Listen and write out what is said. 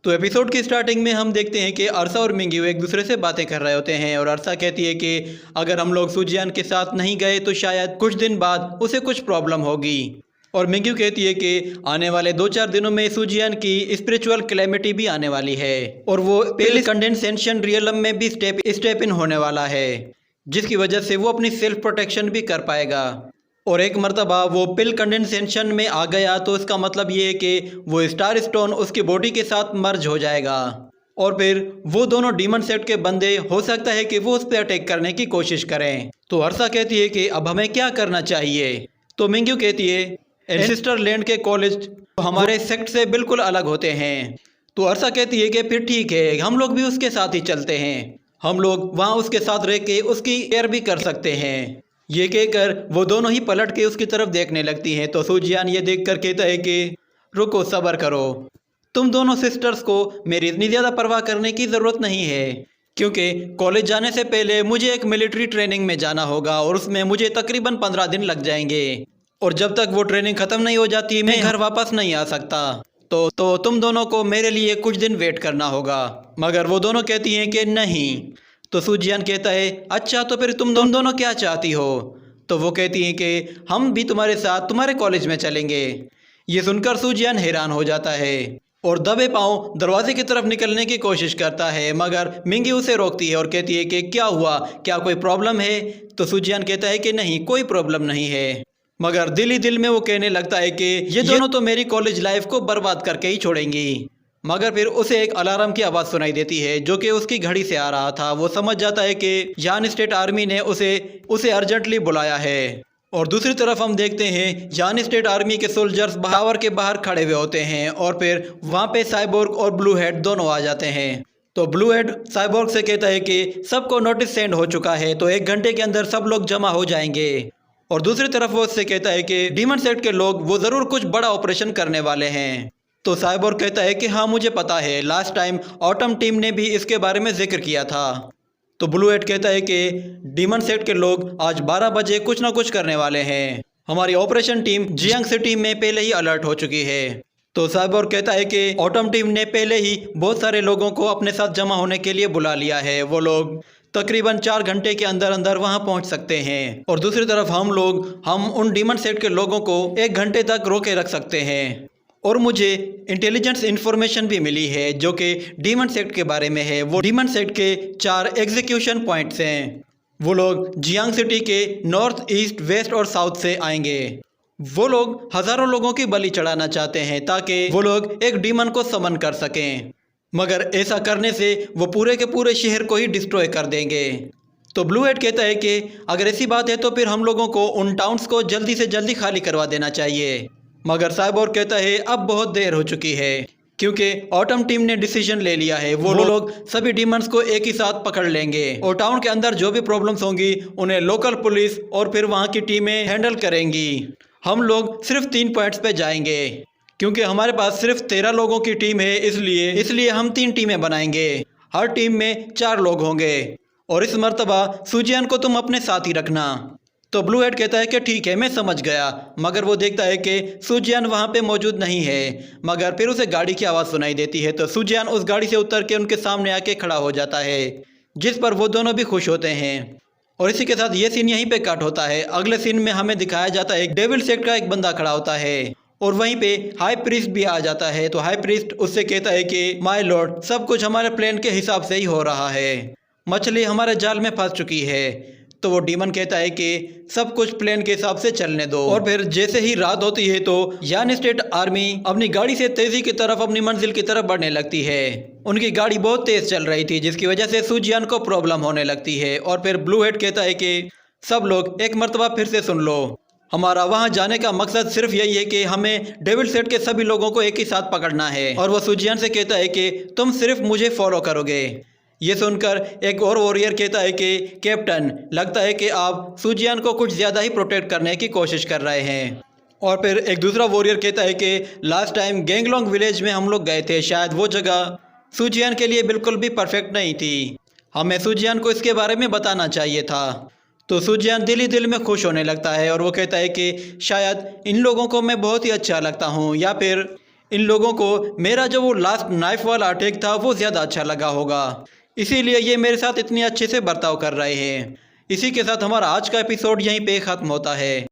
तो एपिसोड की स्टार्टिंग में हम देखते हैं कि अरसा और मिंगयू एक दूसरे से बातें कर रहे होते हैं और अरसा कहती है कि अगर हम लोग सूजियान के साथ नहीं गए तो शायद कुछ दिन बाद उसे कुछ प्रॉब्लम होगी। और मिंगयू कहती है कि आने वाले 2-4 दिनों में सूजियान की स्पिरिचुअल कैलेमिटी भी आने वाली है और वो पेल कंडेंसेशन रियलम में भी स्टेप इन होने वाला है, जिसकी वजह से वो अपनी सेल्फ प्रोटेक्शन भी कर पाएगा। और एक मर्तबा वो पिल कंडेंसेशन में आ गया तो इसका मतलब ये है कि वो स्टार स्टोन उसकी बॉडी के साथ मर्ज हो जाएगा और फिर वो दोनों डीमन सेट के बंदे हो सकता है कि वो उस पर अटैक करने की कोशिश करें। तो अरसा कहती है कि अब हमें क्या करना चाहिए। तो मिंगयू कहती है एंसेस्टर लैंड के कॉलेज हमारे सेक्ट से बिल्कुल अलग होते हैं। तो अरसा कहती है कि फिर ठीक है, हम लोग भी उसके साथ ही चलते हैं, हम लोग वहाँ उसके साथ रह के उसकी केयर भी कर सकते हैं। ये कहकर वो दोनों ही पलट के उसकी तरफ देखने लगती हैं। तो सूजियान ये देख कर कहता है कि रुको, सब्र करो, तुम दोनों सिस्टर्स को मेरी इतनी ज़्यादा परवाह करने की ज़रूरत नहीं है, क्योंकि कॉलेज जाने से पहले मुझे एक मिलिट्री ट्रेनिंग में जाना होगा और उसमें मुझे तकरीबन 15 दिन लग जाएंगे और जब तक वो ट्रेनिंग ख़त्म नहीं हो जाती मैं घर वापस नहीं आ सकता। तो तुम दोनों को मेरे लिए कुछ दिन वेट करना होगा। मगर वो दोनों कहती हैं कि नहीं। तो सूजियान कहता है अच्छा, तो फिर तुम दोनों क्या चाहती हो। तो वो कहती हैं कि हम भी तुम्हारे साथ तुम्हारे कॉलेज में चलेंगे। ये सुनकर सूजियान हैरान हो जाता है और दबे पांव दरवाजे की तरफ निकलने की कोशिश करता है, मगर मिंगयू उसे रोकती है और कहती है कि क्या हुआ, क्या कोई प्रॉब्लम है। तो सूजियान कहता है कि नहीं, कोई प्रॉब्लम नहीं है। मगर दिल ही दिल में वो कहने लगता है कि ये दोनों तो मेरी कॉलेज लाइफ को बर्बाद करके ही छोड़ेंगी। मगर फिर उसे एक अलार्म की आवाज़ सुनाई देती है जो कि उसकी घड़ी से आ रहा था। वो समझ जाता है कि यान स्टेट आर्मी ने उसे अर्जेंटली बुलाया है। और दूसरी तरफ हम देखते हैं यान स्टेट आर्मी के सोल्जर्स टावर के बाहर खड़े हुए होते हैं और फिर वहाँ पे साइबोर्ग और ब्लू हेड दोनों आ जाते हैं। तो ब्लू हेड साइबोर्ग से कहता है कि सबको नोटिस सेंड हो चुका है, तो 1 घंटे के अंदर सब लोग जमा हो जाएंगे। और दूसरी तरफ वो उससे कहता है कि डीमन सेट के लोग वो ज़रूर कुछ बड़ा ऑपरेशन करने वाले हैं। तो साइबोर्ग कहता है कि हाँ मुझे पता है, लास्ट टाइम ऑटम टीम ने भी इसके बारे में जिक्र किया था। तो ब्लू हेड कहता है कि डीमन सेट के लोग आज 12 बजे कुछ ना कुछ करने वाले हैं। हमारी ऑपरेशन टीम जियांग सिटी में पहले ही अलर्ट हो चुकी है। तो साइबोर्ग कहता है कि ऑटम टीम ने पहले ही बहुत सारे लोगों को अपने साथ जमा होने के लिए बुला लिया है, वो लोग तकरीबन 4 घंटे के अंदर अंदर वहां पहुंच सकते हैं। और दूसरी तरफ हम उन डीमन सेट के लोगों को 1 घंटे तक रोके रख सकते हैं। और मुझे इंटेलिजेंस इंफॉर्मेशन भी मिली है जो कि डीमन सेट के बारे में है। वो डीमन सेट के 4 एग्जीक्यूशन पॉइंट्स हैं। वो लोग जियांग सिटी के नॉर्थ, ईस्ट, वेस्ट और साउथ से आएंगे। वो लोग हज़ारों लोगों की बलि चढ़ाना चाहते हैं ताकि वो लोग एक डीमन को समन कर सकें, मगर ऐसा करने से वो पूरे के पूरे शहर को ही डिस्ट्रॉय कर देंगे। तो ब्लू हेड कहता है कि अगर ऐसी बात है तो फिर हम लोगों को उन टाउन्स को जल्दी से जल्दी खाली करवा देना चाहिए। मगर साइबोर्ग कहता है अब बहुत देर हो चुकी है, क्योंकि ऑटम टीम ने डिसीजन ले लिया है। वो लोग सभी डीमंस को एक ही साथ पकड़ लेंगे और टाउन के अंदर जो भी प्रॉब्लम्स होंगी उन्हें लोकल पुलिस और फिर वहाँ की टीमें हैंडल करेंगी। हम लोग सिर्फ 3 पॉइंट्स पे जाएंगे, क्योंकि हमारे पास सिर्फ 13 लोगों की टीम है, इसलिए हम 3 टीमें बनाएंगे। हर टीम में 4 लोग होंगे और इस मर्तबा सूजियान को तुम अपने साथ ही रखना। तो ब्लू हेड कहता है कि ठीक है, मैं समझ गया। मगर वो देखता है कि सूजियान वहाँ पे मौजूद नहीं है, मगर फिर उसे गाड़ी की आवाज़ सुनाई देती है। तो सूजियान उस गाड़ी से उतर के उनके सामने आके खड़ा हो जाता है, जिस पर वो दोनों भी खुश होते हैं। और इसी के साथ ये सीन यहीं पे कट होता है। अगले सीन में हमें दिखाया जाता है डेविल सेट का एक बंदा खड़ा होता है और वहीं पे हाई प्रीस्ट भी आ जाता है। तो हाई प्रीस्ट उससे कहता है कि माय लॉर्ड, सब कुछ हमारे प्लान के हिसाब से ही हो रहा है, मछली हमारे जाल में फंस चुकी है। तो वो डीमन कहता है कि सब कुछ प्लान के हिसाब से चलने दो। और फिर जैसे ही रात होती है तो यान स्टेट आर्मी अपनी गाड़ी से तेजी की तरफ अपनी मंजिल की तरफ बढ़ने लगती है। उनकी गाड़ी बहुत तेज चल रही थी, जिसकी वजह से सूजियान को प्रॉब्लम होने लगती है। और फिर ब्लू हेड कहता है कि सब लोग एक मर्तबा फिर से सुन लो, हमारा वहाँ जाने का मकसद सिर्फ यही है कि हमें डेविल सेट के सभी लोगों को एक ही साथ पकड़ना है। और वो सूजियान से कहता है कि तुम सिर्फ मुझे फॉलो करोगे। ये सुनकर एक और वॉरियर कहता है कि कैप्टन, लगता है कि आप सूजियान को कुछ ज़्यादा ही प्रोटेक्ट करने की कोशिश कर रहे हैं। और फिर एक दूसरा वॉरियर कहता है कि लास्ट टाइम गैंगलोंग विलेज में हम लोग गए थे, शायद वो जगह सूजियान के लिए बिल्कुल भी परफेक्ट नहीं थी, हमें सूजियान को इसके बारे में बताना चाहिए था। तो सूजियान दिल ही दिल में खुश होने लगता है और वो कहता है कि शायद इन लोगों को मैं बहुत ही अच्छा लगता हूँ, या फिर इन लोगों को मेरा जो वो लास्ट नाइफ वाला अटैक था वो ज़्यादा अच्छा लगा होगा, इसीलिए ये मेरे साथ इतने अच्छे से बर्ताव कर रहे हैं। इसी के साथ हमारा आज का एपिसोड यहीं पे ख़त्म होता है।